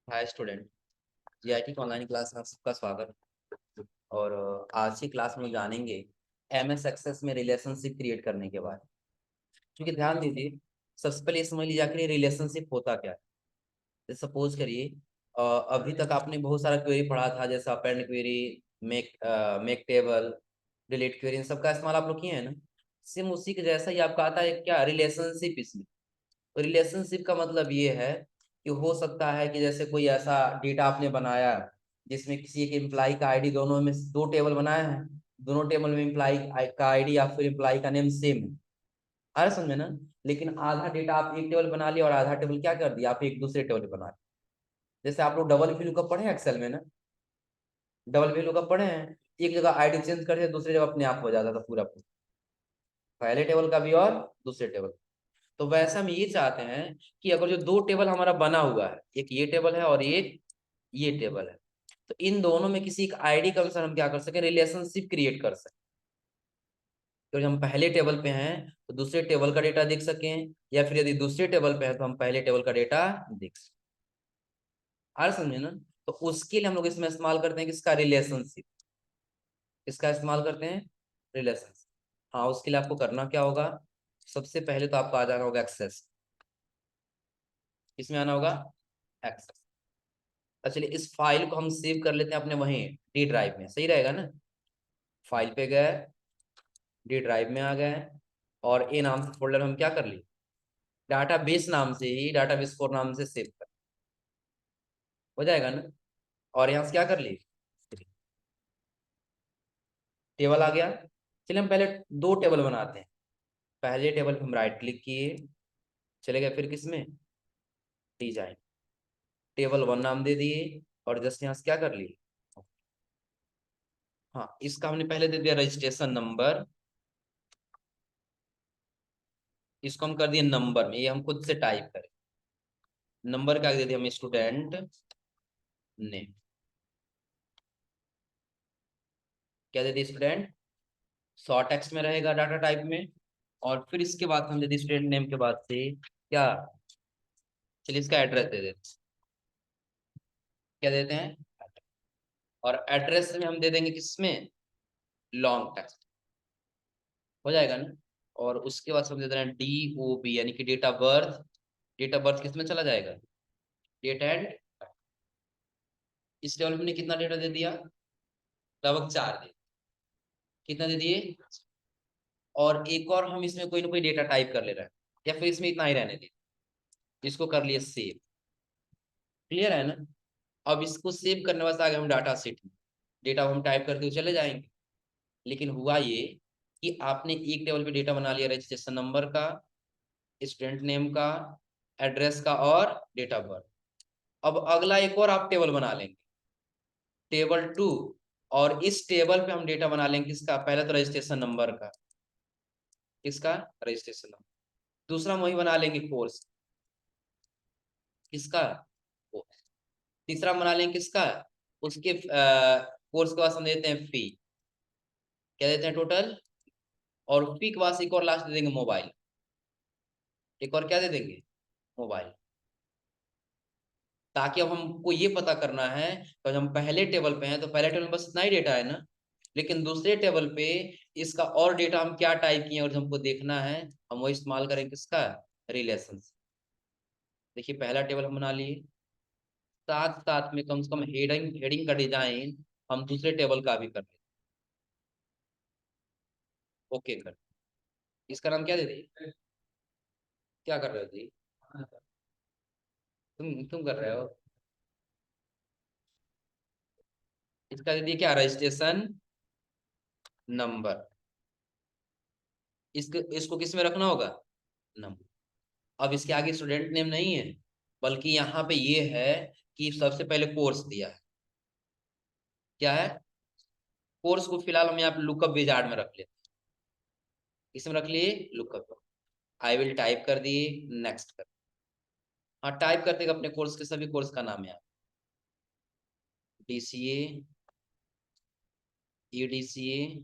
Hi student. GIT की online class में आप सबका स्वागत। और आज की क्लास में जानेंगे एमएस एक्सेस में रिलेशनशिप क्रिएट करने के बारे में। क्योंकि ध्यान दीजिए, सबसे पहले ये समझ लीजिए आखिर रिलेशनशिप होता क्या है। सपोज करिए, अभी तक आपने बहुत सारा क्वेरी पढ़ा था, जैसे append query, make make table, delete query, इन सबका इस्तेमाल आप लोग किए हैं ना। सेम उसी के जैसा ही आपका आता है क्या, रिलेशनशिप। इसमें रिलेशनशिप का मतलब ये है कि हो सकता है कि जैसे कोई ऐसा डेटा आपने बनाया जिसमें किसी एक एम्प्लाई का आईडी, दोनों में दो टेबल बनाए हैं, दोनों टेबल में एम्प्लाई का आईडी या फिर एम्प्लाई का नेम सेम है। आ रहा समझे ना। लेकिन आधा डेटा आप एक टेबल बना लिया और आधा टेबल क्या कर दिया, आप एक दूसरे टेबल बना लिया। जैसे आप लोग डबल वैल्यू का पढ़े हैं एक्सेल में ना, डबल वैल्यू का पढ़े हैं। एक जगह आईडी चेंज करते दूसरी जगह अपने आप हो जाता था पूरा पूरा, पहले टेबल का भी और दूसरे टेबल। तो वैसा हम ये चाहते हैं कि अगर जो दो टेबल हमारा बना हुआ है, एक ये टेबल है और एक ये टेबल है, तो इन दोनों में किसी एक आईडी के अनुसार हम क्या कर सके, रिलेशनशिप क्रिएट कर सके। तो जब हम पहले टेबल पे हैं तो दूसरे टेबल का डेटा देख सकें, या फिर यदि दूसरे टेबल पे है तो हम पहले टेबल का डेटा देख सकें। आ रहा समझे ना। तो उसके लिए हम लोग इसमें इस्तेमाल करते हैं किसका, रिलेशनशिप। किसका इस्तेमाल करते हैं, रिलेशनशिप। हाँ, उसके लिए आपको करना क्या होगा, सबसे पहले तो आपको आ जाना होगा एक्सेस। किसमें आना होगा, एक्सेस। अच्छा चलिए, इस फाइल को हम सेव कर लेते हैं अपने वहीं डी ड्राइव में, सही रहेगा ना। फाइल पे गए, डी ड्राइव में आ गए, और ए नाम से फोल्डर हम क्या कर लिए, डाटा बेस नाम से ही, डाटा बेस फोर नाम से सेव कर, हो जाएगा ना। और यहाँ से क्या कर लिए, टेबल आ गया। चलिए हम पहले दो टेबल बनाते हैं। पहले टेबल पे हम राइट क्लिक किए, चले गए फिर किसमें, डिजाइन, टेबल वन नाम दे दिए, और जस्ट यहाँ से क्या कर लिए, हाँ इसका हमने पहले दे दिया रजिस्ट्रेशन नंबर, इसको हम कर दिए नंबर में, ये हम खुद से टाइप करें। नंबर क्या दे दिया हम, स्टूडेंट नेम, क्या दे दिया स्टूडेंट, शॉर्ट टेक्स्ट में रहेगा डाटा टाइप में। और फिर इसके बाद हम दे दिए स्टूडेंट नेम के बाद से क्या, चलिए इसका एड्रेस दे देते हैं। क्या देते हैं, और एड्रेस में हम दे देंगे किसमें, लॉन्ग टेक्स्ट, हो जाएगा ना। और उसके बाद हम दे देना DOB, यानी कि date of birth. Date of birth किसमें चला जाएगा, डेट एंड। इस टेबल में कितना डेटा दे दिया, लगभग चार दे, कितना दे दिए। और एक और हम इसमें कोई ना कोई डेटा टाइप कर ले रहे हैं, या फिर इसमें इतना ही रहने दे, इसको कर लिए सेव। क्लियर है ना। अब इसको सेव करने वास्ते आगे हम डाटा सेट में डेटा हम टाइप करते हुए चले जाएंगे। लेकिन हुआ ये कि आपने एक टेबल पे डेटा बना लिया, रजिस्ट्रेशन नंबर का, स्टूडेंट नेम का, एड्रेस का और डेट ऑफ बर्थ। अब अगला एक और आप टेबल बना लेंगे, टेबल टू। और इस टेबल पे हम डेटा बना लेंगे किसका, पहले तो रजिस्ट्रेशन नंबर का, किसका, रजिस्ट्रेशन नंबर। दूसरा हम वही बना लेंगे कोर्स, किसका, कोर्स। तीसरा बना लेंगे किसका, उसके कोर्स के बाद हम देते हैं फी, क्या देते हैं टोटल। और फी के बाद एक और लास्ट दे देंगे मोबाइल, एक और क्या दे देंगे, मोबाइल। ताकि अब हमको ये पता करना है, तो हम पहले टेबल पे हैं तो पहले टेबल में बस इतना ही डेटा है ना, लेकिन दूसरे टेबल पे इसका और डेटा हम क्या टाइप किए और हमको देखना है, हम वो इस्तेमाल करेंगे किसका, रिलेशन। देखिए पहला टेबल हम बना लिए, साथ साथ में कम से कम हेडिंग हेडिंग का डिजाइन हम दूसरे टेबल का भी कर लेते। ओके कर, इसका नाम क्या दे दे, क्या कर रहे हो जी, तुम कर रहे हो, इसका दे दिए क्या, रजिस्ट्रेशन नंबर। इसको इसको किस में रखना होगा, नंबर। अब इसके आगे स्टूडेंट नेम नहीं है, बल्कि यहाँ पे ये है कि सबसे पहले कोर्स दिया है, क्या है, कोर्स को फिलहाल हम यहाँ पे लुकअप विजार्ड में रख लेते हैं। इसमें रख लिए लुकअप, आई विल टाइप कर दिए, नेक्स्ट कर। हाँ टाइप करते अपने कोर्स के सभी कोर्स का नाम है, DCA, EDCA,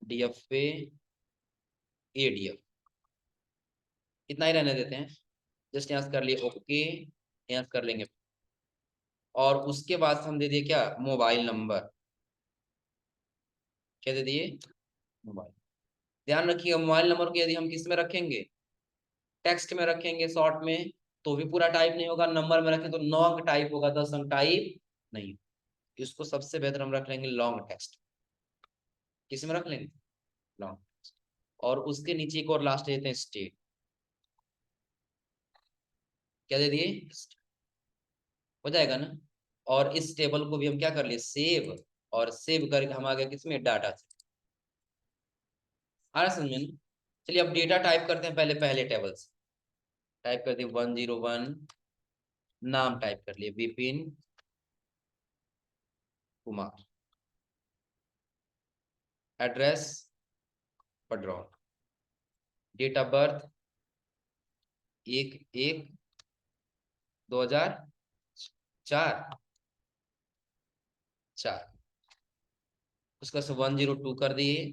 DFA, ADF, इतना ही रहने देते हैं। जस्ट यहाँ से कर लिए ओके, यहाँ से कर लेंगे। और उसके बाद हम दे दिए क्या, मोबाइल नंबर। क्या दे दिए, मोबाइल। ध्यान रखिएगा मोबाइल नंबर को यदि हम किस में रखेंगे, टेक्स्ट में रखेंगे शॉर्ट में, तो भी पूरा टाइप नहीं होगा। नंबर में रखें तो 9 अंक टाइप होगा, 10 अंक टाइप नहीं। इसको सबसे बेहतर हम रख लेंगे लॉन्ग टेक्स्ट। किस में रख लेंगे, लॉन्ग टेक्स्ट। और उसके नीचे एक और लास्ट देते हैं स्टेट। क्या दे दिए, हो जाएगा ना। और इस टेबल को भी हम क्या कर लिए, सेव। और सेव करके हम आ गए किसमें, डाटा से। आ रहा समझ में ना? चलिए अब डेटा टाइप करते हैं, पहले पहले टेबल से टाइप कर दिए 101। नाम टाइप कर लिए Vipin Kumar. Address Padraul. Date of birth 1/1/2004। उसका से 102 कर दिए,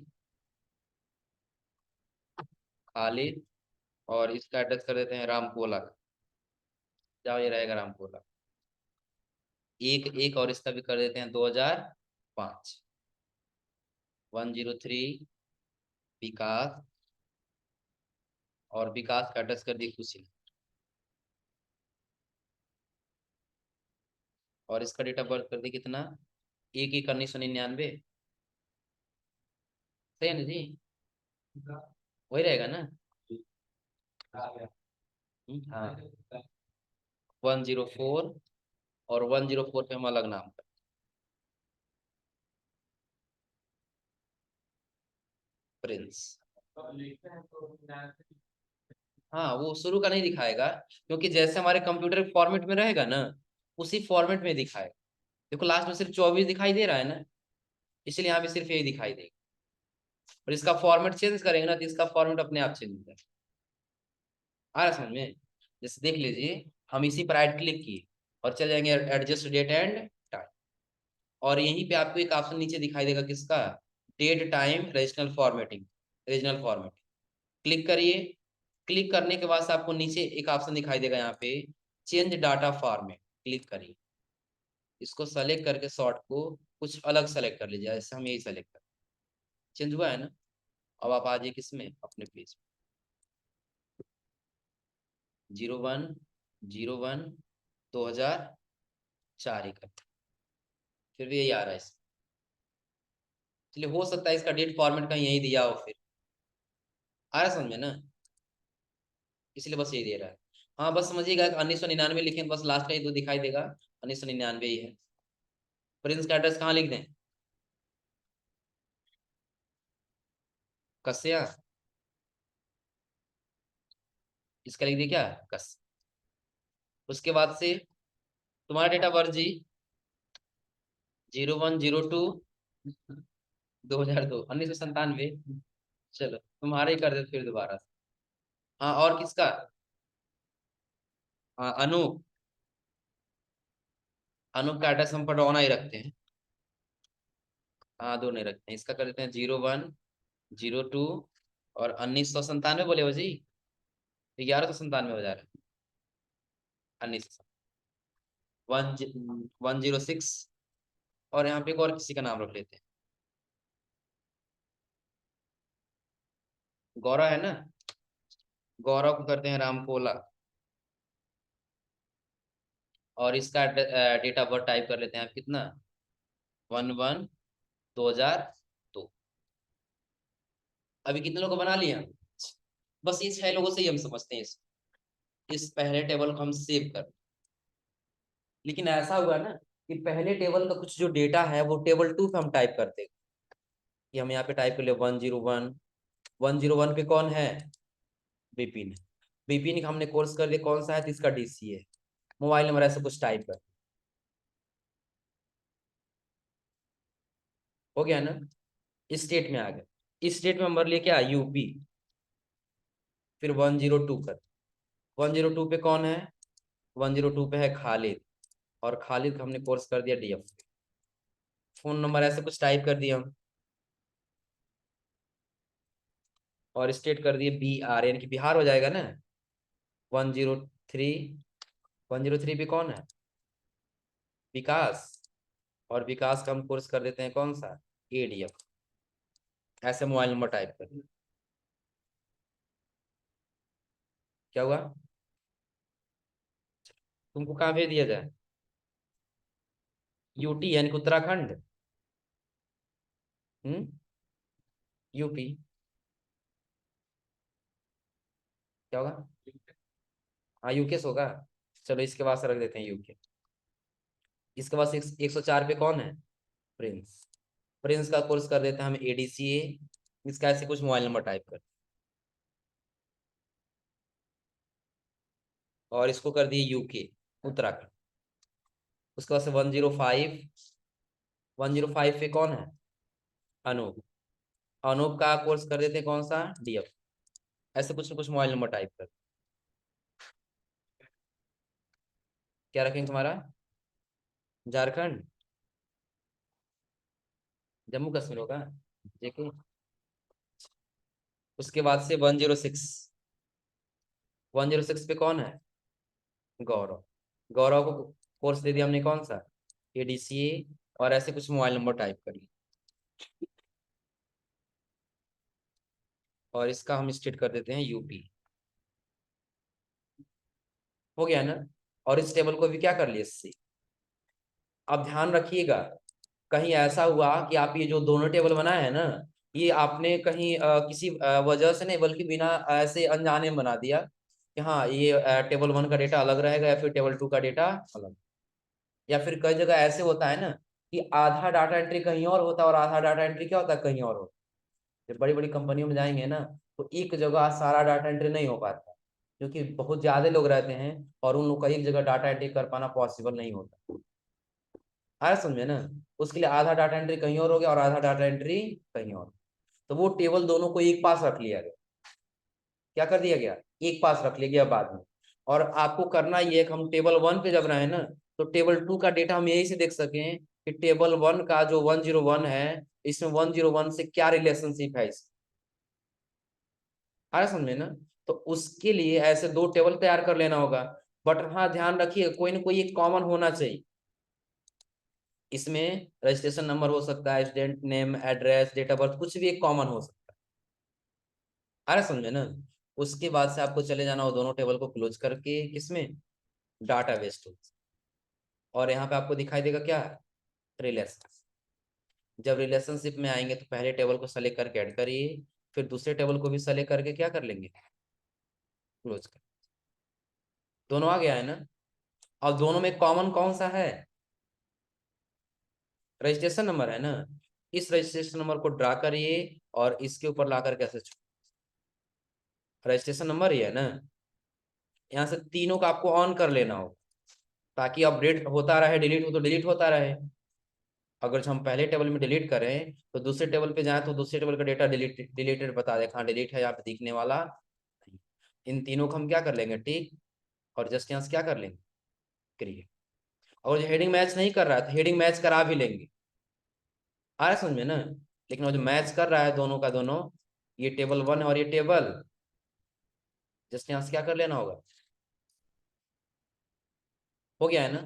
खालिद। और इसका एड्रेस कर देते हैं रामकोला का। जाओ ये रहेगा रामकोला। 1/1 और इसका भी कर देते हैं 2005। 103 विकास। और विकास का एड्रेस कर दिए कुशीनगर। और इसका डेट ऑफ बर्थ कर दिए कितना, 1/1/1999। सही है ना जी, वही रहेगा ना। हाँ 104। और 104 पे हम अलग नाम कर, प्रिंस। हाँ वो शुरू का नहीं दिखाएगा, क्योंकि जैसे हमारे कंप्यूटर फॉर्मेट में रहेगा ना, उसी फॉर्मेट में दिखाएगा। देखो लास्ट में सिर्फ 24 दिखाई दे रहा है ना, इसलिए यहाँ पे सिर्फ यही दिखाई देगा। और इसका फॉर्मेट चेंज करेंगे ना, तो इसका फॉर्मेट अपने आप चेंज हो जाएगा। आ रहा समझ में? जैसे देख लीजिए, हम इसी पर राइट क्लिक किए और चले जाएंगे एडजस्ट डेट एंड टाइम। और यहीं पे आपको एक ऑप्शन नीचे दिखाई देगा किसका, date time regional formatting. Regional formatting click करिए। क्लिक करने के बाद से आपको नीचे एक ऑप्शन दिखाई देगा यहाँ पे, चेंज डाटा फॉर्मेट। क्लिक करिए, इसको सेलेक्ट करके शॉर्ट को कुछ अलग सेलेक्ट कर लीजिए, जैसे हम यही सेलेक्ट कर। चेंज हुआ है ना। अब आप आ जाइए किसमें, अपने पेज में। 01/01/2004 ही कर, फिर भी यही आ रहा है इसमें। इसलिए हो सकता है इसका डेट फॉर्मेट कहीं यही दिया हो फिर। आ रहा है समझ में ना, इसलिए बस यही दे रहा है। हाँ बस समझिएगा 1999 लिखें, बस लास्ट का ही तो दिखाई देगा, 1999 ही है। प्रिंस का एड्रेस कहाँ लिख दें, कस्या। इसका लिख दिया क्या, कस। उसके बाद से तुम्हारा डेट ऑफ बर्थ जी, 01/02/2002, 1997। चलो तुम्हारा ही कर दे फिर दोबारा से। हाँ और किसका, हाँ अनूप। अनूप का एड्रेस हम पटौना ही रखते हैं। हाँ दो नहीं रखते हैं, इसका कर देते हैं 01/02। और 1997 बोले हो जी, 1197 हो जा रहा है। 106। और यहाँ पे एक और किसी का नाम रख लेते हैं, गौरव है ना। गौरव को करते हैं रामकोला। और इसका डेट ऑफ बर्थ टाइप कर लेते हैं आप कितना, 11/2002। अभी कितने लोगों को बना लिया, बस ये 6 लोगों से ही हम समझते हैं इस पहले टेबल को हम सेव कर। लेकिन ऐसा हुआ ना कि पहले टेबल का कुछ जो डेटा है वो टेबल 2 पे हम टाइप करते हैं, कि हम यहाँ पे टाइप कर ले 101। 101 पे कौन है, विपिन। विपिन का हमने कोर्स कर लिया, कौन सा है, तो इसका डीसी है। मोबाइल नंबर ऐसा कुछ टाइप कर, हो गया ना। स्टेट में आ गए, स्टेट में हम भर लिए क्या, यूपी। फिर 102 कर, 102 पे कौन है, 102 पे है खालिद। और खालिद का हमने कोर्स कर दिया डीएफ। फोन नंबर ऐसे कुछ टाइप कर दिया हम। और स्टेट कर दिए BR, यानी कि बिहार हो जाएगा ना। 103। 103 पे कौन है, विकास, और विकास का हम कोर्स कर देते हैं कौन सा, एडीएफ। ऐसे मोबाइल नंबर टाइप कर, क्या हुआ, तुमको कहाँ भेज दिया जाए, यूटी यानी कि उत्तराखंड, यूपी, क्या होगा, हाँ यूकेश होगा। चलो इसके बाद से रख देते हैं यूके। इसके बाद 104 पे कौन है, प्रिंस। प्रिंस का कोर्स कर देते हैं हम एडीसीए। इसका ऐसे कुछ मोबाइल नंबर टाइप कर, और इसको कर दिए यूके, उत्तराखंड। उसके बाद से 105, 105 पे कौन है, अनूप। अनूप का कोर्स कर देते हैं कौन सा, डीएफ। ऐसे कुछ ना कुछ मोबाइल नंबर टाइप कर, क्या रखेंगे तुम्हारा, झारखंड, जम्मू कश्मीर होगा, जेके। उसके बाद से 106, 106 पे कौन है, गौरव। गौरव को कोर्स दे दिया हमने कौन सा, एडीसीए। और ऐसे कुछ मोबाइल नंबर टाइप कर लिए, और इसका हम स्टेट कर देते हैं यूपी। हो गया ना। और इस टेबल को भी क्या कर लिए, सी। अब ध्यान रखिएगा, कहीं ऐसा हुआ कि आप ये जो दोनों टेबल बनाए हैं ना, ये आपने कहीं किसी वजह से नहीं, बल्कि बिना ऐसे अनजाने में बना दिया कि हाँ ये टेबल 1 का डेटा अलग रहेगा, या फिर टेबल 2 का डेटा अलग। या फिर कई जगह ऐसे होता है ना कि आधा डाटा एंट्री कहीं और होता है, और आधा डाटा एंट्री क्या होता है, कहीं और होता है। जब बड़ी बड़ी कंपनियों में जाएंगे ना, तो एक जगह सारा डाटा एंट्री नहीं हो पाता, क्योंकि बहुत ज्यादा लोग रहते हैं, और उन लोग का एक जगह डाटा एंट्री कर पाना पॉसिबल नहीं होता। आया समझे ना। उसके लिए आधा डाटा एंट्री कहीं और हो गया, और आधा डाटा एंट्री कहीं और। तो वो टेबल दोनों को एक पास रख लिया गया, क्या कर दिया गया, एक पास रख लिया गया बाद में। और आपको करना ये है कि हम टेबल 1 पे जब रहे ना, तो टेबल 2 का डेटा हम यही से देख सकें कि टेबल 1 का जो 101 है, इसमें 101 से क्या रिलेशनशिप है इस, आ समझे ना। तो उसके लिए ऐसे दो टेबल तैयार कर लेना होगा। बट हाँ ध्यान रखिए, कोई ना कोई एक कॉमन होना चाहिए। इसमें रजिस्ट्रेशन नंबर हो सकता है, student name, address, date of birth, कुछ भी एक कॉमन हो सकता है। आ रहा समझे ना। उसके बाद से आपको चले जाना, वो दोनों टेबल को क्लोज करके किसमें, डाटा बेस टूल्स। और यहाँ पे आपको दिखाई देगा क्या, रिलेशन। जब रिलेशनशिप में आएंगे तो पहले टेबल को सेलेक्ट करके ऐड करिए, फिर दूसरे टेबल को भी सेलेक्ट करके क्या कर लेंगे, क्लोज कर। दोनों आ गया है ना। और दोनों में कॉमन कौन सा है, रजिस्ट्रेशन नंबर है ना। इस रजिस्ट्रेशन नंबर को ड्रा करिए, और इसके ऊपर ला करके ऐसे रजिस्ट्रेशन नंबर ही है ना। यहाँ से तीनों का आपको ऑन कर लेना हो, ताकि अपडेट होता रहे, डिलीट हो तो डिलीट होता रहे। अगर हम पहले टेबल में डिलीट करें, तो दूसरे टेबल पे जाएं तो दूसरे टेबल का डेटा डिलीटेड बता दे, हाँ डिलीट है यहाँ पे दिखने वाला। इन तीनों को हम क्या कर लेंगे, टिक। और जस्ट यहाँ से क्या कर लेंगे, क्रिएट। और जो हेडिंग मैच नहीं कर रहा है, तो हेडिंग मैच करा भी लेंगे। आ रहा है समझ में ना। लेकिन वो जो मैच कर रहा है दोनों का दोनों, ये टेबल 1 है और ये टेबल, जस्ट यहाँ से क्या कर लेना होगा, हो गया है ना।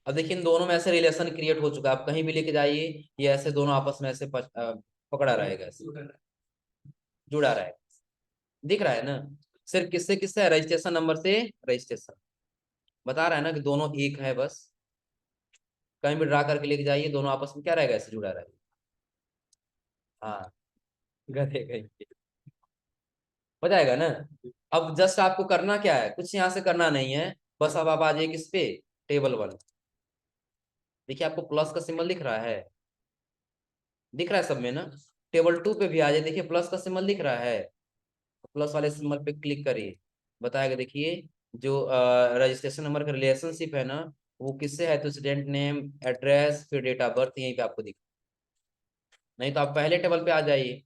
अब देखिए इन दोनों में ऐसे रिलेशन क्रिएट हो चुका है, आप कहीं भी लेके जाइए, ये ऐसे दोनों आपस में ऐसे पकड़ा रहेगा, ऐसे जुड़ा रहेगा। दिख रहा है ना। सिर्फ किससे किससे है, रजिस्ट्रेशन नंबर से रजिस्ट्रेशन, बता रहा है ना कि दोनों एक है बस। कहीं भी ड्रा करके लेके जाइए, दोनों आपस में क्या रहेगा, ऐसे जुड़ा रहेगा। हाँ, गधे कहीं हो जाएगा ना। अब जस्ट आपको करना क्या है, कुछ यहाँ से करना नहीं है। बस अब आप आ जाइए किस पे, टेबल 1। देखिए आपको प्लस का सिंबल दिख रहा है, दिख रहा है सब में ना। टेबल 2 पे भी आ जाए, देखिए प्लस का सिंबल दिख रहा है। प्लस वाले सिंबल पे क्लिक करिए, बताएगा देखिए, जो रजिस्ट्रेशन नंबर का रिलेशनशिप है ना, वो किससे है, तो स्टूडेंट नेम, एड्रेस, फिर डेट ऑफ बर्थ यहीं पे आपको दिख। नहीं तो आप पहले टेबल पे आ जाइए।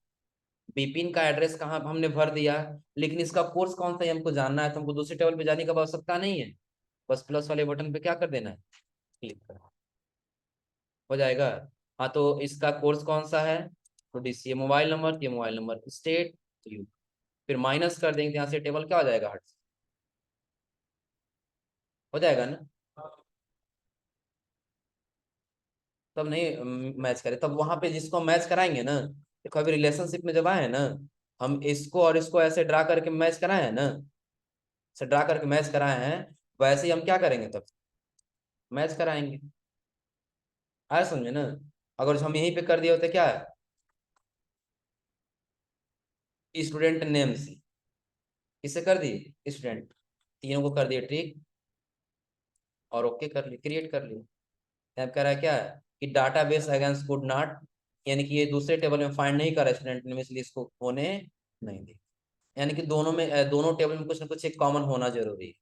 बिपिन का एड्रेस कहाँ हमने भर दिया, लेकिन इसका कोर्स कौन सा है हमको जानना है, तो हमको दूसरे टेबल पे जाने की आवश्यकता नहीं है। बस प्लस वाले बटन पे क्या कर देना है, क्लिक कर, हो जाएगा। हाँ तो इसका कोर्स कौन सा है, तो डीसीए। मोबाइल नंबर, ये मोबाइल नंबर, स्टेट, यू। फिर माइनस कर देंगे, यहाँ से टेबल क्या हो जाएगा, हट, हो जाएगा ना। तब नहीं मैच करे, तब वहां पे जिसको मैच कराएंगे ना, देखो अभी रिलेशनशिप में जब आए हैं ना, हम इसको और इसको ऐसे ड्रा करके मैच कराए हैं ना, ऐसे ड्रा करके मैच कराए हैं, वैसे ही हम क्या करेंगे तब, मैच कराएंगे। आया समझे ना। अगर जो हम यहीं पे कर दिए होते क्या है, स्टूडेंट नेम से, किससे कर दिए, स्टूडेंट, तीनों को कर दिए ठीक, और ओके कर लिए, क्रिएट कर लिए। अब कह रहा है क्या है कि डाटाबेस अगेंस्ट कुड नॉट, यानी कि ये दूसरे टेबल में फाइंड नहीं करा स्टूडेंट ने, इसलिए इसको होने नहीं दी। यानी कि दोनों में दोनों टेबल में कुछ ना कुछ एक कॉमन होना जरूरी है।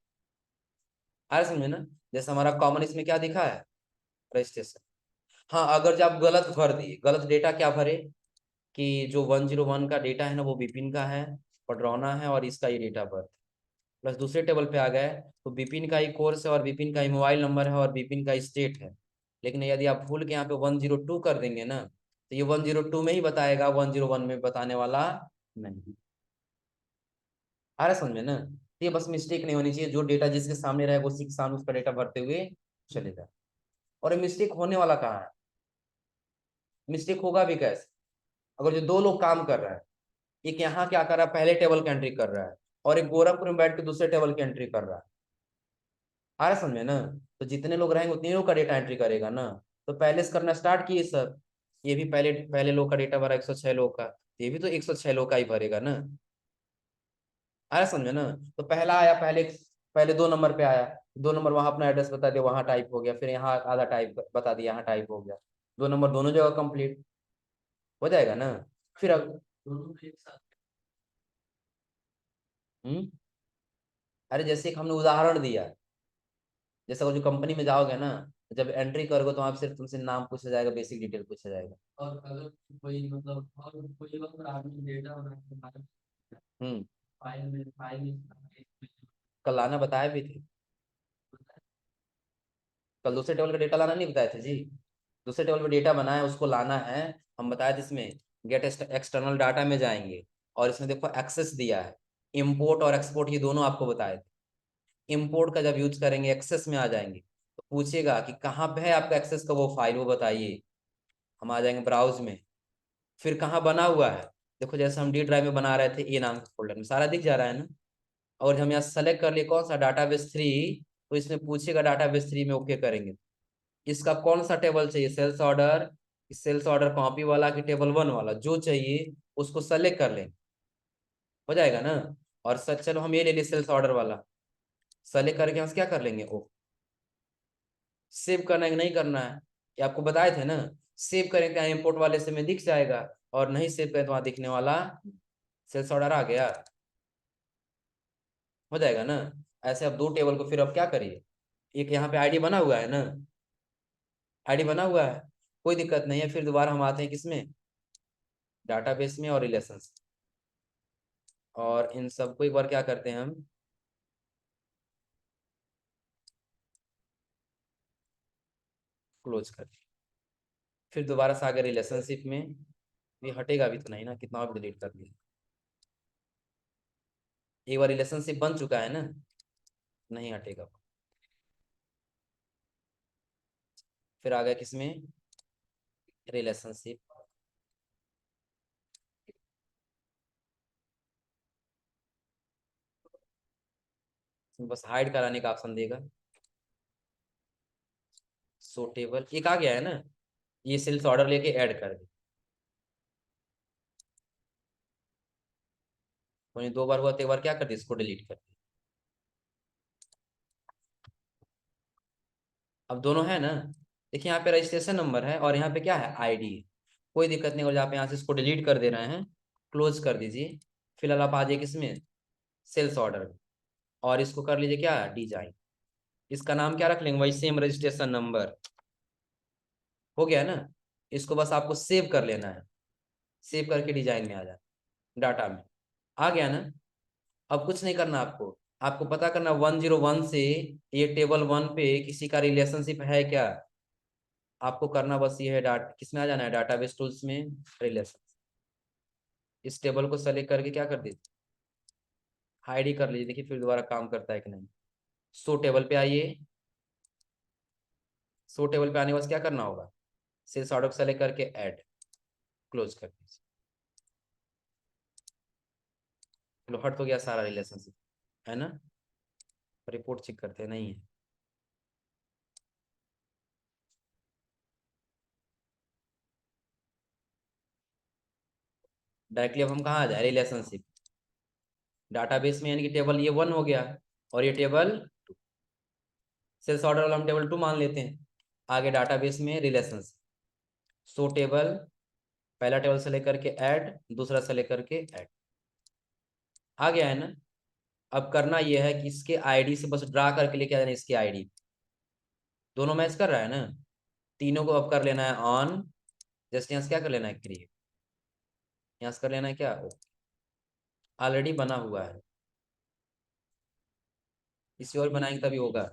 आ रहा समझे ना। जैसे हमारा कॉमन इसमें क्या दिखा है, रजिस्ट्रेशन। हाँ, अगर जब आप गलत भर दिए, गलत डेटा क्या भरे, कि जो 101 का डेटा है ना वो विपिन का है, पडरौना है, और इसका ये डेटा बर्थ, प्लस दूसरे टेबल पे आ गए तो विपिन का ही कोर्स है, और विपिन का ही मोबाइल नंबर है, और विपिन का स्टेट है। लेकिन यदि आप भूल के यहाँ पे 102 कर देंगे ना, तो ये 102 में ही बताएगा, 101 में बताने वाला नहीं। आ रहा समझ में ना। तो ये बस मिस्टेक नहीं होनी चाहिए, जो डेटा जिसके सामने रहेगा उसी के सामने उसका डेटा भरते हुए चलेगा। और ये मिस्टेक होने वाला कहाँ है, मिस्टेक होगा भी कैसे, अगर जो दो लोग काम कर रहे हैं, एक यहाँ क्या कर रहा है, पहले टेबल की एंट्री कर रहा है, और एक गोरखपुर में बैठ के दूसरे टेबल की एंट्री कर रहा है। आ रहा समझे ना। तो जितने लोग रहेंगे उतने लोग का डेटा एंट्री करेगा ना। तो पहले से करना स्टार्ट किए सब, ये भी पहले पहले लोग का डेटा भरा 106 लोग का, ये भी तो 106 लोग का ही भरेगा ना। आ रहा समझे ना। तो पहला आया, पहले पहले 2 नंबर पे आया, 2 नंबर वहां अपना एड्रेस बता दिया, वहां टाइप हो गया, फिर यहाँ आधा टाइप बता दिया, यहाँ टाइप हो गया, 2 नंबर दोनों जगह कंप्लीट हो जाएगा ना। फिर अब दोनों एक साथ। हम्म। अरे जैसे एक हमने उदाहरण दिया, जैसे वो जो कंपनी में जाओगे ना, जब एंट्री करोगे तो वहां पे सिर्फ तुमसे नाम पूछा जाएगा, बेसिक डिटेल पूछा जाएगा। और अगर कोई मतलब और कोई अगर आदमी डेटा बना के फाइल में कल लाना बताया भी थे, कल दूसरे टेबल का डेटा लाना नहीं बताए थे जी। दूसरे टेबल पे डेटा बनाया उसको लाना है, हम बताए थे इसमें, गेट एक्सटर्नल डाटा में जाएंगे, और इसमें देखो एक्सेस दिया है, इंपोर्ट और एक्सपोर्ट ये दोनों आपको बताए थे। इंपोर्ट का जब यूज करेंगे एक्सेस में आ जाएंगे, तो पूछेगा कि कहाँ पे है आपका एक्सेस का वो फाइल, वो बताइए, हम आ जाएंगे ब्राउज में। फिर कहाँ बना हुआ है, देखो जैसे हम डी ड्राइव में बना रहे थे, ए नाम के फोल्डर में सारा दिख जा रहा है ना। और हम यहाँ सेलेक्ट कर लिए कौन सा, डाटाबेस 3, तो इसमें पूछेगा डाटाबेस 3 में, ओके करेंगे। इसका कौन सा टेबल चाहिए, sales order, sales order copy वाला कि टेबल 1 वाला, जो चाहिए उसको सेलेक्ट कर लेंगे, हो जाएगा ना। और सर चलो हम ये ले लिए सेल्स ऑर्डर वाला, सेलेक्ट करके हम क्या कर लेंगे, ओ सेव करना है कि नहीं करना है, ये आपको बताए थे ना। सेव करें क्या, इम्पोर्ट वाले से में दिख जाएगा, और नहीं सेव करें तो वहां दिखने वाला सेल्स ऑर्डर आ गया, हो जाएगा ना। ऐसे अब 2 टेबल को फिर अब क्या करिए, एक यहाँ पे आईडी बना हुआ है ना, आईडी बना हुआ है, कोई दिक्कत नहीं है। फिर दोबारा हम आते हैं किसमें, डाटाबेस में और रिलेशंस, और इन सबको एक बार क्या करते हैं हम, क्लोज कर, फिर दोबारा से आगे रिलेशनशिप में, ये हटेगा भी तो नहीं ना, कितना भी डिलीट कर दिया, एक बार रिलेशनशिप बन चुका है ना, नहीं हटेगा। फिर आ गया किसमें, रिलेशनशिप, बस हाइड कराने का ऑप्शन देगा, सो टेबल एक आ गया है ना, ये सेल्स ऑर्डर लेके ऐड कर दे, वहीं 2 बार हुआ तो एक बार क्या कर दी, इसको डिलीट कर दी। अब दोनों है ना, देखिए यहाँ पे रजिस्ट्रेशन नंबर है, और यहाँ पे क्या है, आईडी है, कोई दिक्कत नहीं, और आप यहाँ से इसको डिलीट कर दे रहे हैं, क्लोज कर दीजिए। फिलहाल आप आ जाइए किसमें, सेल्स ऑर्डर में, और इसको कर लीजिए क्या, डिजाइन, इसका नाम क्या रख लेंगे, वही सेम रजिस्ट्रेशन नंबर, हो गया ना। इसको बस आपको सेव कर लेना है, सेव करके डिजाइन में आ जाए, डाटा में आ गया ना। अब कुछ नहीं करना आपको, आपको पता करना 101 से ये टेबल 1 पे किसी का रिलेशनशिप है क्या, आपको करना बस ये है, डाटा किसमें आ जाना है, डाटाबेस टूल्स में, रिलेशन, इस टेबल को सेलेक्ट करके क्या कर दीजिए, आईडी कर लीजिए, देखिए फिर दोबारा काम करता है कि नहीं। सो टेबल पे आइए, सो टेबल पे आने के बाद क्या करना होगा, सेल्स ऑर्डर को सेलेक्ट करके ऐड, क्लोज कर दीजिए। चलो हट तो गया सारा रिलेशनशिप, है ना। रिपोर्ट चेक करते हैं, नहीं है। डायरेक्टली अब हम कहाँ आ जाए, रिलेशनशिप डाटाबेस में, यानी कि टेबल ये 1 हो गया और ये टेबल सेल्स ऑर्डर वाला हम टेबल 2 मान लेते हैं। आगे डाटाबेस में रिलेशंस, सो टेबल, पहला टेबल सेलेक्ट करके ऐड, दूसरा सेलेक्ट करके ऐड, आ गया है ना। अब करना यह है कि इसके आईडी से बस ड्रा करके लेके आ जाना, इसके आईडी दोनों मैच कर रहा है ना, तीनों को अब कर लेना है ऑन। जस्ट यहाँ से क्या कर लेना है, क्रिएट, यहाँ से कर लेना है क्या, ऑलरेडी बना हुआ है, इसी और बनाएंगे तभी होगा।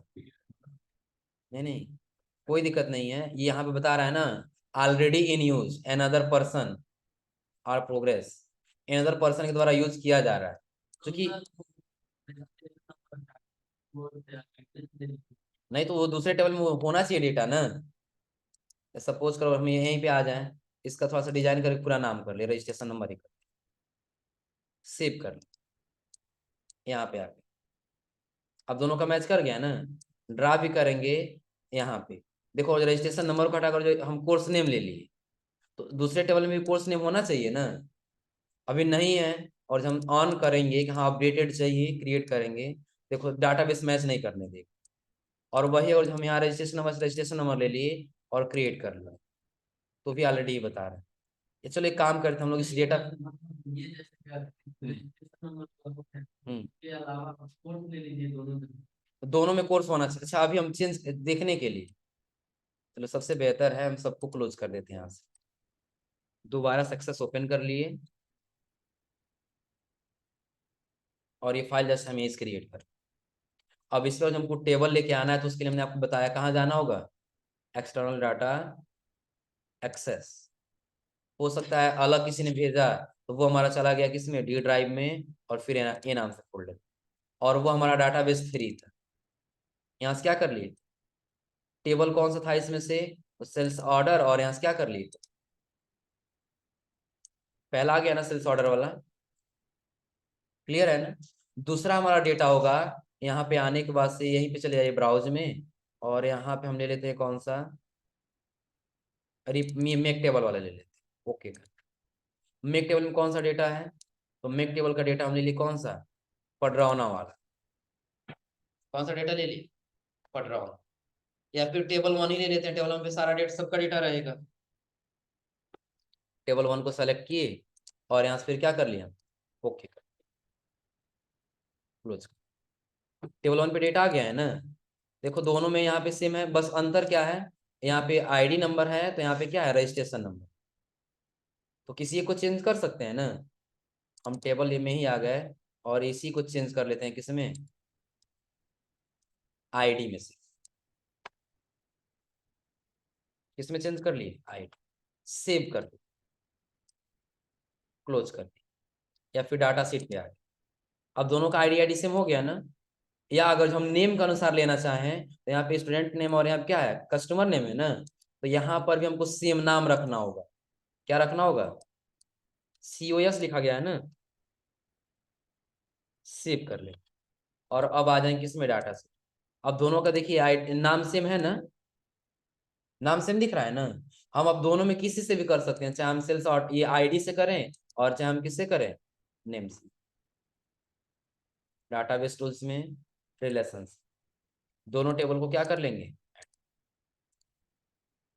नहीं नहीं, कोई दिक्कत नहीं है, ये यहाँ पे बता रहा है ना, already in use N other person और प्रोग्रेस, इन अदर पर्सन के द्वारा यूज किया जा रहा है, क्योंकि नहीं तो वो दूसरे टेबल में होना चाहिए डेटा ना। सपोज करो हम यहीं पे आ जाएं, इसका थोड़ा सा डिजाइन करके पूरा नाम कर ले, रजिस्ट्रेशन नंबर ही कर, सेव कर ले, यहाँ पे आके अब दोनों का मैच कर गया ना। ड्रा भी करेंगे यहाँ पे, देखो रजिस्ट्रेशन नंबर को हटाकर जो हम कोर्स नेम ले लिए, तो दूसरे टेबल में भी कोर्स नेम होना चाहिए ना, अभी नहीं है। और जब हम ऑन करेंगे कि हाँ अपडेटेड चाहिए, क्रिएट करेंगे, देखो डाटाबेस मैच नहीं करने देगा। और वही और हम यहाँ रजिस्ट्रेशन नंबर ले लिए और क्रिएट कर लिया, तो भी ऑलरेडी ये बता रहा है। ये चलो एक काम करते हैं हम लोग इस डेटा, दोनों में कोर्स होना चाहिए। अच्छा अभी हम चेंज देखने के लिए, चलो सबसे बेहतर है हम सबको क्लोज कर देते हैं यहाँ से, दोबारा सक्सेस ओपन कर लिए और ये फाइल जैसे हम इस क्रिएट कर। अब इस पर हमको टेबल लेके आना है, तो उसके लिए हमने आपको बताया कहाँ जाना होगा, एक्सटर्नल डाटा एक्सेस। हो सकता है अलग किसी ने भेजा, तो वो हमारा चला गया किसमें, डी ड्राइव में, और फिर ए नाम से फोल्डर, और वो हमारा डाटाबेस 3 था। यहाँ से क्या कर लिए, टेबल कौन सा था इसमें से, सेल्स ऑर्डर, और यहाँ से क्या कर लिए, पहला आ गया ना सेल्स ऑर्डर वाला, क्लियर है ना। दूसरा हमारा डेटा होगा, यहाँ पे आने के बाद से यहीं पे चले जाइए ब्राउज में, और यहाँ पे हम ले लेते हैं कौन सा, अरे मेक टेबल वाला ले लेते हैं, ओके। मेक टेबल में कौन सा डेटा है, तो मेक टेबल का डेटा हम ले लिए कौन सा, पडरौना वाला, कौन सा डेटा ले लिए, पडरौना। या फिर टेबल 1 ही ले लेते हैं, टेबल 1 पे सारा डेटा, सबका डेटा रहेगा। टेबल 1 को सेलेक्ट किए और यहाँ से फिर क्या कर लिया, ओके कर, क्लोज। टेबल 1 पे डेटा आ गया है ना। देखो दोनों में यहाँ पे सेम है, बस अंतर क्या है, यहाँ पे आईडी नंबर है, तो यहाँ पे क्या है, रजिस्ट्रेशन नंबर। तो किसी एक को चेंज कर सकते हैं ना, हम टेबल में ही आ गए और इसी को चेंज कर लेते हैं, किसमें, आईडी में से, किसमें चेंज कर लिए, आईडी, सेव कर दो, क्लोज कर दी, या फिर डाटा सीट पे आ गए। अब दोनों का आईडी आईडी सेम हो गया ना। या अगर हम नेम के अनुसार लेना चाहें, तो यहाँ पे स्टूडेंट नेम और यहाँ पे क्या है, कस्टमर नेम है ना, तो यहाँ पर भी हमको सेम नाम रखना होगा। क्या रखना होगा, COS लिखा गया है ना, सेव कर ले। और अब आ जाएंगे किसमें, डाटा से। अब दोनों का देखिए नाम सेम है ना, नाम सेम दिख रहा है ना। हम अब दोनों में किसी से भी कर सकते हैं, चाहे हम सेल्स और ये आईडी से करें, और चाहे हम किससे करें, नेम से। डाटाबेस टूल्स में रिलेशंस, दोनों टेबल को क्या कर लेंगे,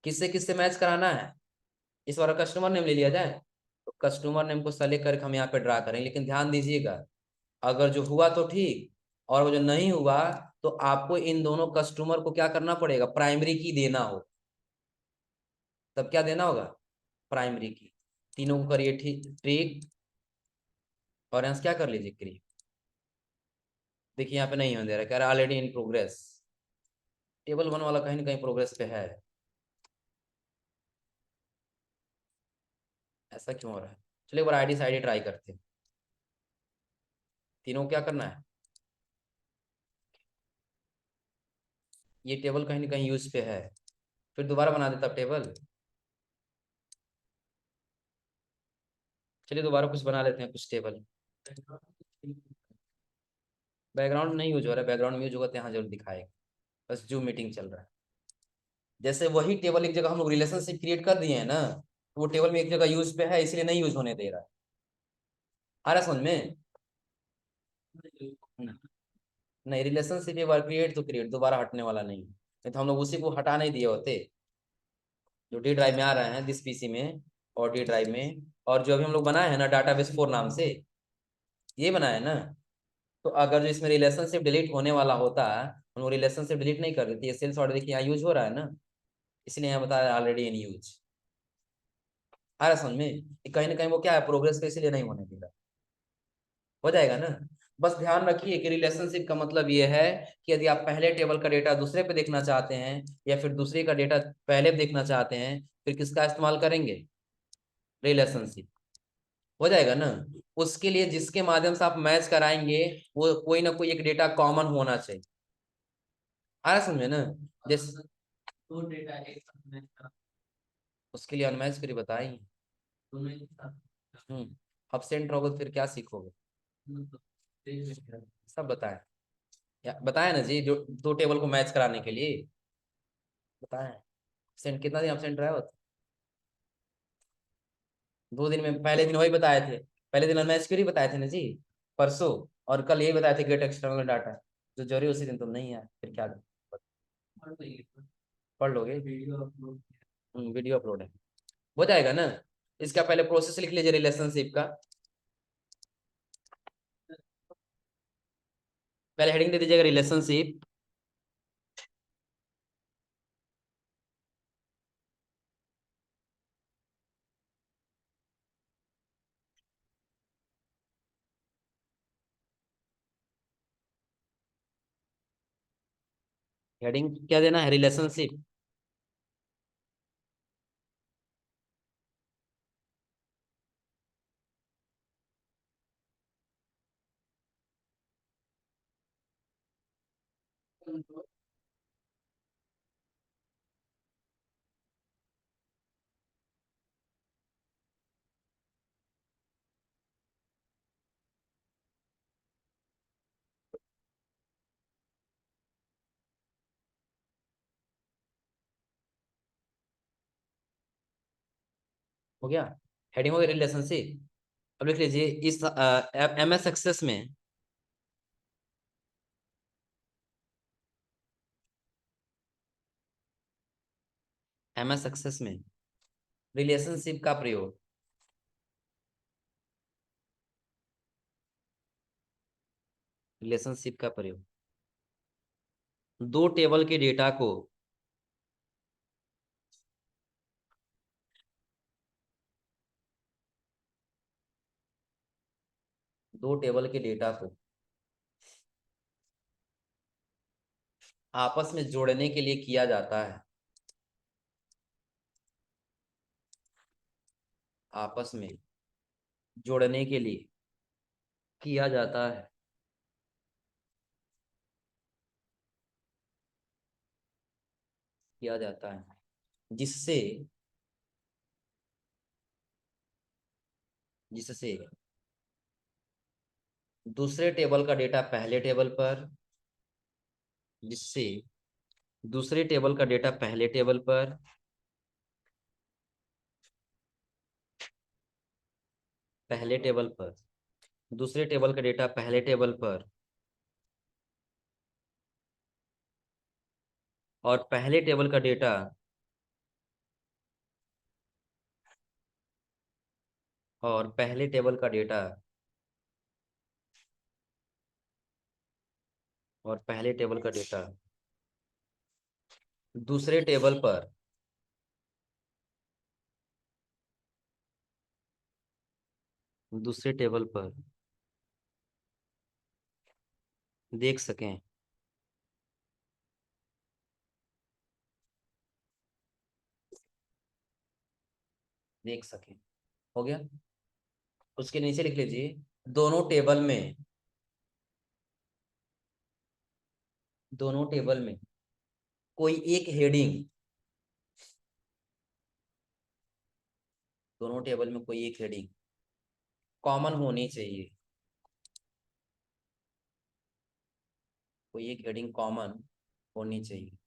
किससे किससे मैच कराना है, इस बार कस्टमर नेम ले लिया जाए, तो कस्टमर नेम को सेलेक्ट करके हम यहाँ पे ड्रा करेंगे। लेकिन ध्यान दीजिएगा, अगर जो हुआ तो ठीक, और वो जो नहीं हुआ, तो आपको इन दोनों कस्टमर को क्या करना पड़ेगा, प्राइमरी की देना हो। तब क्या देना होगा, प्राइमरी की। तीनों को करिए ठीक ट्रिक, और यहाँ से क्या कर लीजिए, क्रिएट। देखिए यहाँ पे नहीं हो दे रहा, कह रहा ऑलरेडी इन प्रोग्रेस, टेबल 1 वाला कहीं ना कहीं प्रोग्रेस पे है, ऐसा क्यों हो रहा है। चलिए एक बार आईडी से आईडी ट्राई करते हैं, तीनों को क्या करना है, ये टेबल कहीं ना कहीं यूज पे है, फिर दोबारा बना देता टेबल, चलिए दोबारा कुछ बना लेते हैं, कुछ टेबल। बैकग्राउंड नहीं यूज हो रहा है, बैकग्राउंड में यूज होगा तो यहाँ जरूर दिखाएगा। बस जूम मीटिंग चल रहा है। जैसे वही टेबल एक जगह हम लोग रिलेशनशिप क्रिएट कर दिए हैं ना, तो वो टेबल में एक जगह यूज पे है, इसलिए नहीं यूज होने दे रहा है। आ रहा है समझ में? नहीं, रिलेशनशिप एक बार क्रिएट तो क्रिएट, दोबारा हटने वाला नहीं है। नहीं तो हम लोग उसी को हटा नहीं दिए होते। जो डी ड्राइव में आ रहे हैं दिस पीसी में और डी ड्राइव में, और जो अभी हम लोग बनाए हैं ना डाटाबेस 4 नाम से, ये बनाया है ना। तो अगर जो इसमें रिलेशनशिप डिलीट होने वाला होता, हम लोग रिलेशनशिप डिलीट नहीं कर देते। ये सेल्स ऑर्डर देखिए यहाँ यूज हो रहा है ना, इसलिए यहाँ बताया ऑलरेडी इन यूज। आ रहा समझ में? कहीं ना कहीं वो क्या है, प्रोग्रेस पे, इसीलिए नहीं होने दे रहा। हो जाएगा ना? बस ध्यान रखिए कि रिलेशनशिप का मतलब ये है कि यदि आप पहले टेबल का डेटा दूसरे पे देखना चाहते हैं, या फिर दूसरे का डेटा पहले पे देखना चाहते हैं, फिर किसका इस्तेमाल करेंगे? रिलेशनशिप। हो जाएगा ना? उसके लिए जिसके माध्यम से आप मैच कराएंगे, वो कोई ना कोई एक डेटा कॉमन होना चाहिए। आ रहा समझे ना? जैसे उसके लिए अनमैच फिर बताएंगे। अब्सेंट रहोगे तो फिर क्या सीखोगे? सब बताएं। या बताया ना जी, जो दो टेबल को मैच कराने के लिए बताएं। एब्सेंट कितना दिन एब्सेंट रहा हो? 2 दिन में पहले दिन वही बताए थे। पहले दिन अनमैच क्वेरी बताए थे ना जी, परसों। और कल यही बताए थे गेट एक्सटर्नल डाटा। जो जरूरी उसी दिन तुम नहीं आए, फिर क्या पढ़ लोगे? वीडियो अपलोड है। हो जाएगा ना? इसका पहले प्रोसेस लिख लीजिए रिलेशनशिप का। पहले हेडिंग दे दीजिएगा रिलेशनशिप। हेडिंग क्या देना है? रिलेशनशिप। हो गया? हेडिंग हो गई रिलेशनशिप। अब लिख लीजिए इस एम एस एक्सेस में, एम एस एक्सेस में रिलेशनशिप का प्रयोग। रिलेशनशिप का प्रयोग दो टेबल के डेटा को दो टेबल के डेटा को आपस में जोड़ने के लिए किया जाता है। आपस में जोड़ने के लिए किया जाता है। किया जाता है जिससे जिससे दूसरे टेबल का डेटा पहले टेबल पर, जिससे दूसरे टेबल का डेटा पहले टेबल पर, पहले टेबल पर दूसरे टेबल का डेटा पहले टेबल पर, और पहले टेबल का डेटा और पहले टेबल का डेटा और पहले टेबल का डेटा दूसरे टेबल पर दूसरे टेबल पर देख सकें। देख सकें। हो गया? उसके नीचे लिख लीजिए दोनों टेबल में, दोनों टेबल में कोई एक हेडिंग, दोनों टेबल में कोई एक हेडिंग कॉमन होनी चाहिए, कोई एक हेडिंग कॉमन होनी चाहिए।